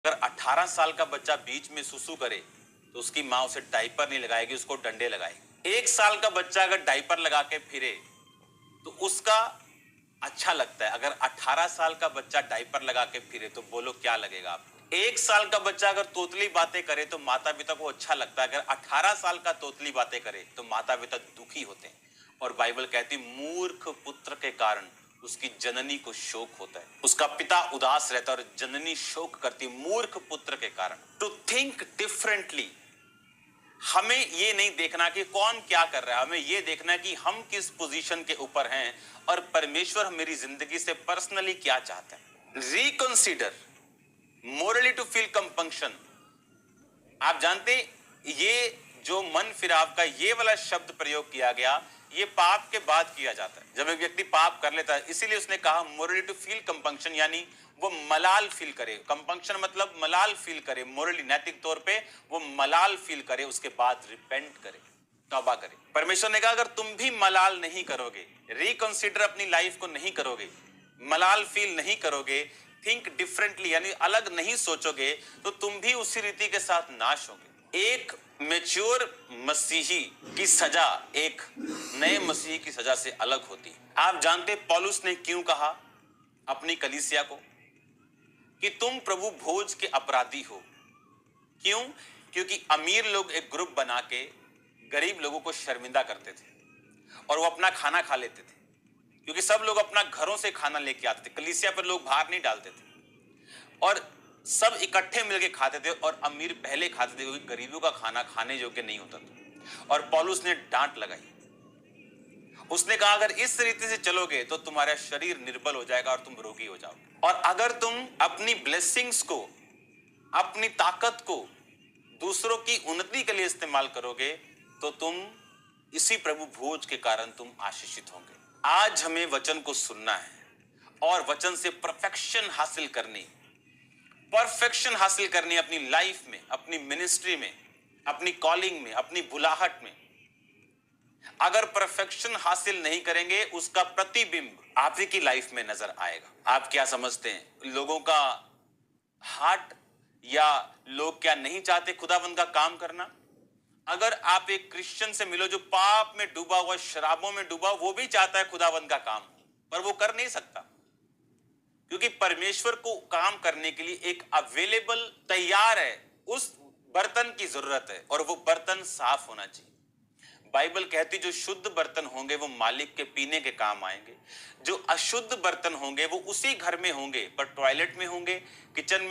अगर 18 साल का बच्चा बीच में सुसु करे तो उसकी माँ उसे डायपर नहीं लगाएगी, उसको डंडे लगाएगी। 1 साल का बच्चा अगर डायपर लगा के फिरे तो उसका अच्छा लगता है। अगर 18 साल का बच्चा डायपर लगा के फिरे तो बोलो क्या लगेगा आपको। 1 साल का बच्चा अगर तोतली बातें करे तो माता पिता को अच्छा लगता है। अगर 18 साल का तोतली बातें करे तो माता पिता दुखी होते हैं। और बाइबल कहती मूर्ख पुत्र के कारण उसकी जननी को शोक होता है, उसका पिता उदास रहता है और जननी शोक करती मूर्ख पुत्र के कारण। टू थिंक डिफरेंटली, हमें ये नहीं देखना कि कौन क्या कर रहा है, हमें ये देखना है कि हम किस पोजीशन के ऊपर हैं और परमेश्वर मेरी जिंदगी से पर्सनली क्या चाहता है। Reconsider morally to feel compunction. आप जानते ये जो मन फिराव का ये वाला शब्द प्रयोग किया गया, ये पाप के बाद किया जाता है। जब एक व्यक्ति पाप कर लेता है, इसीलिए उसने कहा मोरली टू फील कंपंक्शन, यानी वो मलाल फील करे। कंपंक्शन मतलब मलाल फील करे, मोरली नैतिक तौर पे वो मलाल फील करे, उसके बाद रिपेंट करे, तौबा करे। परमेश्वर ने कहा अगर तुम भी मलाल नहीं करोगे, रिकंसीडर अपनी लाइफ को नहीं करोगे, मलाल फील नहीं करोगे, थिंक डिफरेंटली यानी अलग नहीं सोचोगे, तो तुम भी उसी रीति के साथ नाश होगे। एक मैच्योर मसीही की सजा एक नए मसीही की सजा से अलग होती है। आप जानते पौलुस ने क्यों कहा अपनी कलीसिया को कि तुम प्रभु भोज के अपराधी हो? क्यों? क्योंकि अमीर लोग एक ग्रुप बना के गरीब लोगों को शर्मिंदा करते थे और वो अपना खाना खा लेते थे, क्योंकि सब लोग अपना घरों से खाना लेके आते थे। कलीसिया पर लोग बाहर नहीं डालते थे और सब इकट्ठे मिलके खाते थे और अमीर पहले खाते थे, क्योंकि गरीबों का खाना खाने योग्य नहीं होता था। और पौलुस ने डांट लगाई, उसने कहा अगर इस रीति से चलोगे तो तुम्हारा शरीर निर्बल हो जाएगा और तुम रोगी हो जाओगे। और अगर तुम अपनी ब्लेसिंग्स को, अपनी ताकत को दूसरों की उन्नति के लिए इस्तेमाल करोगे तो तुम इसी प्रभु भोज के कारण तुम आशीषित होंगे। आज हमें वचन को सुनना है और वचन से परफेक्शन हासिल करनी अपनी लाइफ में, अपनी मिनिस्ट्री में, अपनी कॉलिंग में, अपनी बुलाहट में। अगर परफेक्शन हासिल नहीं करेंगे उसका प्रतिबिंब आप ही की लाइफ में नजर आएगा। आप क्या समझते हैं लोगों का हार्ट, या लोग क्या नहीं चाहते खुदाबंद का काम करना? अगर आप एक क्रिश्चियन से मिलो जो पाप में डूबा हुआ, शराबों में डूबा, वो भी चाहता है खुदाबंद का काम, पर वो कर नहीं सकता, क्योंकि परमेश्वर को काम करने के लिए एक अवेलेबल तैयार है, उस बर्तन की जरूरत है और वो बर्तन साफ होना चाहिए। बाइबल कहती जो शुद्ध बर्तन होंगे वो मालिक के पीने के काम आएंगे, जो अशुद्ध बर्तन होंगे वो उसी घर में होंगे पर टॉयलेट में होंगे, किचन में